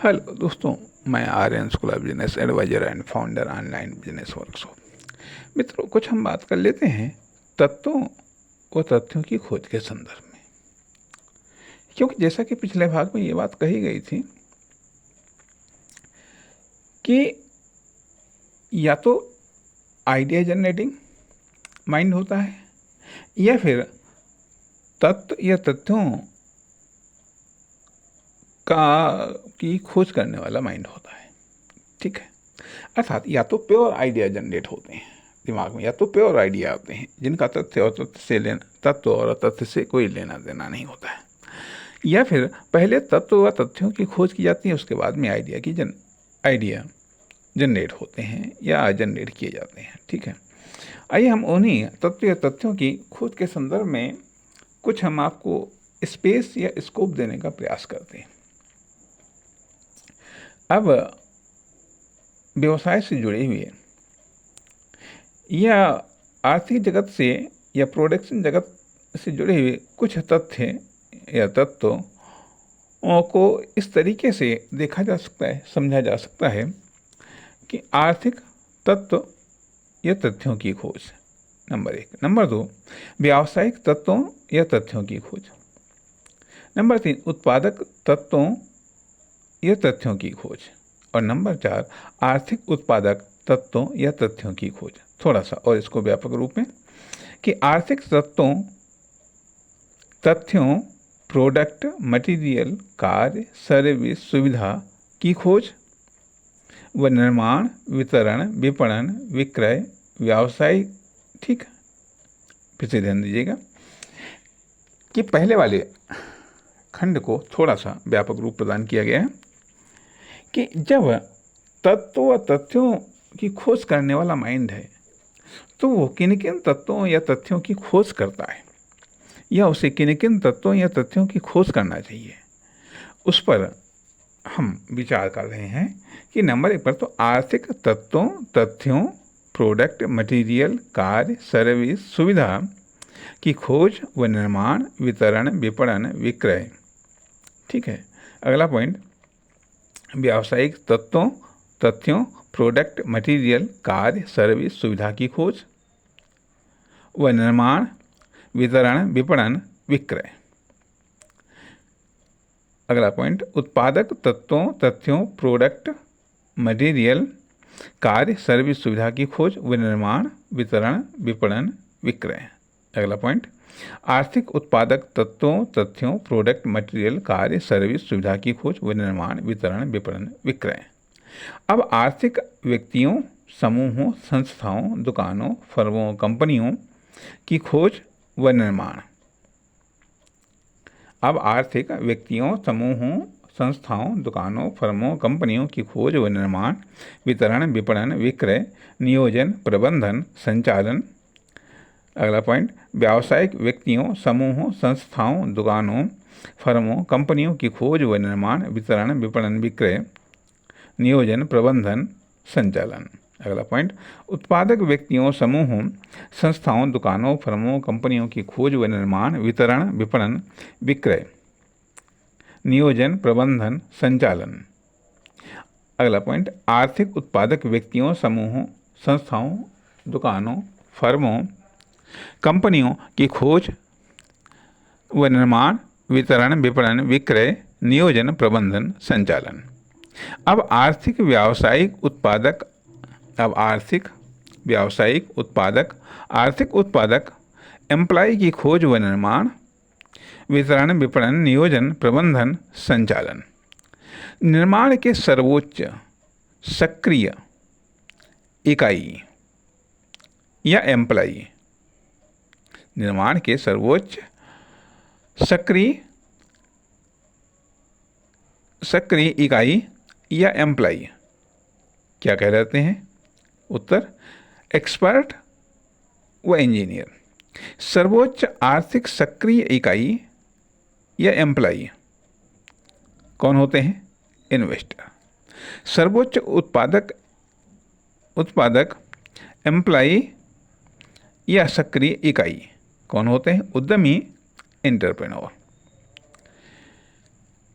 Hello दोस्तों, मैं Aryan school of business adviser and founder online business workshop. मित्रों, कुछ हम बात कर लेते हैं तत्वों व तथ्यों की खोज के संदर्भ में, क्योंकि जैसा कि पिछले भाग में ये बात कही गई थी कि या तो आइडिया जनरेटिंग माइंड होता है या फिर तत्व या तथ्यों की खोज करने वाला माइंड होता है। ठीक है, अर्थात या तो प्योर आइडिया जनरेट होते हैं दिमाग में, या तो प्योर आइडिया आते हैं जिनका तत्व और तथ्य से कोई लेना देना नहीं होता है, या फिर पहले तत्व व तथ्यों की खोज की जाती है, उसके बाद में आइडिया जनरेट होते हैं या जनरेट किए जाते हैं। ठीक है, आइए हम उन्हीं तत्व या तथ्यों की खोज के संदर्भ में कुछ हम आपको स्पेस या स्कोप देने का प्रयास करते हैं। अब व्यवसाय से जुड़े हुए या आर्थिक जगत से या प्रोडक्शन जगत से जुड़े हुए कुछ तथ्य या तत्वों को इस तरीके से देखा जा सकता है, समझा जा सकता है कि आर्थिक तत्व या तथ्यों की खोज नंबर 1। नंबर 2, व्यावसायिक तत्वों या तथ्यों की खोज। नंबर 3, उत्पादक तत्वों या तथ्यों की खोज। और नंबर 4, आर्थिक उत्पादक तत्वों या तथ्यों की खोज। थोड़ा सा और इसको व्यापक रूप में कि आर्थिक तथ्यों, प्रोडक्ट, मटेरियल, कार्य, सर्विस, सुविधा की खोज व निर्माण, वितरण, विपणन, विक्रय, व्यवसाय। ठीक, फिर से ध्यान दीजिएगा कि पहले वाले खंड को थोड़ा सा व्यापक रूप प्रदान किया गया है कि जब तत्व व तथ्यों की खोज करने वाला माइंड है तो वो किन किन तत्वों या तथ्यों की खोज करता है या उसे किन किन तत्वों या तथ्यों की खोज करना चाहिए, उस पर हम विचार कर रहे हैं कि नंबर 1 पर तो आर्थिक तत्वों, तथ्यों, प्रोडक्ट, मटेरियल, कार्य, सर्विस, सुविधा की खोज व निर्माण, वितरण, विपणन, विक्रय। ठीक है, अगला पॉइंट, व्यावसायिक तत्वों, तथ्यों, प्रोडक्ट, मटेरियल, कार्य, सर्विस, सुविधा की खोज व निर्माण, वितरण, विपणन, विक्रय। अगला पॉइंट, उत्पादक तत्वों, तथ्यों, प्रोडक्ट, मटेरियल, कार्य, सर्विस, सुविधा की खोज व निर्माण, वितरण, विपणन, विक्रय। अगला पॉइंट, आर्थिक उत्पादक तत्वों, तथ्यों, प्रोडक्ट, मटेरियल, कार्य, सर्विस, सुविधा की खोज व निर्माण, वितरण, विपणन, विक्रय। अब आर्थिक व्यक्तियों, समूहों, संस्थाओं, दुकानों, फर्मों, कंपनियों की खोज व निर्माण। अब आर्थिक व्यक्तियों, समूहों, संस्थाओं, दुकानों, फर्मों, कंपनियों की खोज व निर्माण, वितरण, विपणन, विक्रय, नियोजन, प्रबंधन, संचालन। अगला पॉइंट, व्यावसायिक व्यक्तियों, समूहों, संस्थाओं, दुकानों, फर्मों, कंपनियों की खोज व निर्माण, वितरण, विपणन, विक्रय, नियोजन, प्रबंधन, संचालन। अगला पॉइंट, उत्पादक व्यक्तियों, समूहों, संस्थाओं, दुकानों, फर्मों, कंपनियों की खोज व निर्माण, वितरण, विपणन, विक्रय, नियोजन, प्रबंधन, संचालन। अगला पॉइंट, आर्थिक उत्पादक व्यक्तियों, समूहों, संस्थाओं, दुकानों, फर्मों, कंपनियों की खोज व निर्माण, वितरण, विपणन, विक्रय, नियोजन, प्रबंधन, संचालन। अब आर्थिक व्यावसायिक उत्पादक एम्प्लॉय की खोज व निर्माण, वितरण, विपणन, नियोजन, प्रबंधन, संचालन। निर्माण के सर्वोच्च सक्रिय इकाई या एम्प्लॉय, निर्माण के सर्वोच्च सक्रिय इकाई या एम्प्लॉय क्या कह रहते हैं? उत्तर, एक्सपर्ट व इंजीनियर। सर्वोच्च आर्थिक सक्रिय इकाई या एम्प्लॉय कौन होते हैं? इन्वेस्टर। सर्वोच्च उत्पादक एम्प्लॉय या सक्रिय इकाई कौन होते हैं? उद्यमी, एंटरप्रेन्योर।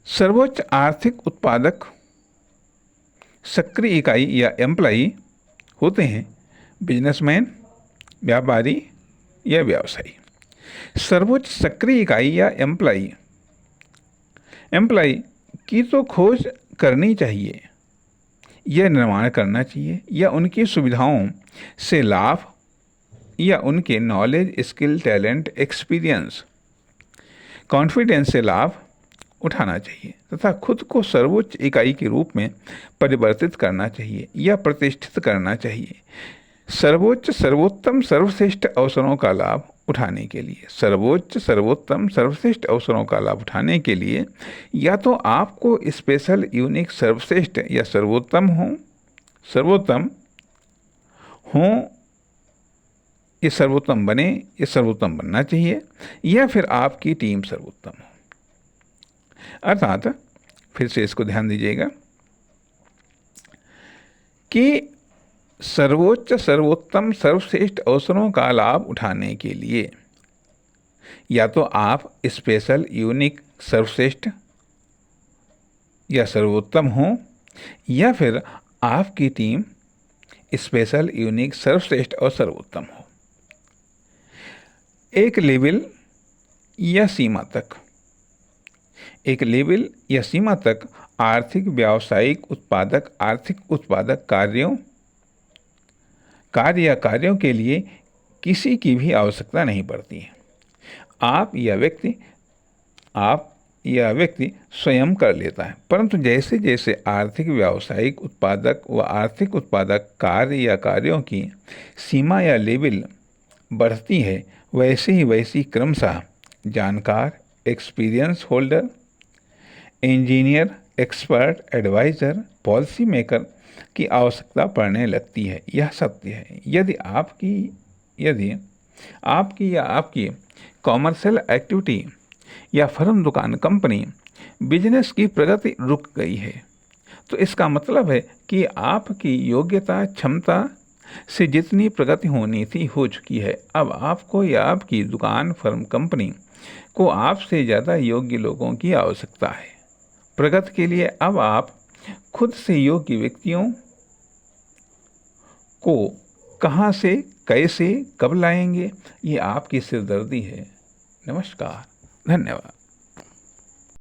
सर्वोच्च आर्थिक उत्पादक सक्रिय इकाई या एम्प्लॉई होते हैं बिजनेसमैन, व्यापारी या व्यवसायी। सर्वोच्च सक्रिय इकाई या एम्प्लॉई की तो खोज करनी चाहिए या निर्माण करना चाहिए या उनकी सुविधाओं से लाभ या उनके knowledge, skill, talent, experience, confidence से लाभ उठाना चाहिए तथा खुद को सर्वोच्च इकाई के रूप में परिवर्तित करना चाहिए या प्रतिष्ठित करना चाहिए। सर्वोच्च, सर्वोत्तम, सर्वश्रेष्ठ अवसरों का लाभ उठाने के लिए, सर्वोच्च, सर्वोत्तम, सर्वश्रेष्ठ अवसरों का लाभ उठाने के लिए या तो आपको स्पेशल, यूनिक, सर्वश्रेष्ठ या सर्वोत्तम हो ये सर्वोत्तम बने, ये सर्वोत्तम बनना चाहिए या फिर आपकी टीम सर्वोत्तम हो। अर्थात फिर से इसको ध्यान दीजिएगा कि सर्वोच्च, सर्वोत्तम, सर्वश्रेष्ठ अवसरों का लाभ उठाने के लिए या तो आप स्पेशल, यूनिक, सर्वश्रेष्ठ या सर्वोत्तम हो या फिर आपकी टीम स्पेशल, यूनिक, सर्वश्रेष्ठ और सर्वोत्तम हो। एक लेवल या सीमा तक आर्थिक, व्यावसायिक, उत्पादक कार्यों के लिए किसी की भी आवश्यकता नहीं पड़ती है। आप या व्यक्ति स्वयं कर लेता है, परंतु जैसे जैसे आर्थिक, व्यावसायिक, उत्पादक कार्यों की सीमा या लेवल बढ़ती है, वैसी क्रमशः जानकार, experience holder, engineer, expert, adviser, policy maker की आवश्यकता पड़ने लगती है। यह सत्य है। यदि आपकी कॉमर्शियल एक्टिविटी या फर्म, दुकान, कंपनी, बिजनेस की प्रगति रुक गई है, तो इसका मतलब है कि आपकी योग्यता, क्षमता से जितनी प्रगति होनी थी हो चुकी है। अब आपको या आपकी दुकान, फर्म, कंपनी को आपसे ज़्यादा योग्य लोगों की आवश्यकता है। प्रगति के लिए अब आप खुद से योग्य व्यक्तियों को कहाँ से, कैसे, कब लाएंगे, ये आपकी सिरदर्दी है। नमस्कार, धन्यवाद।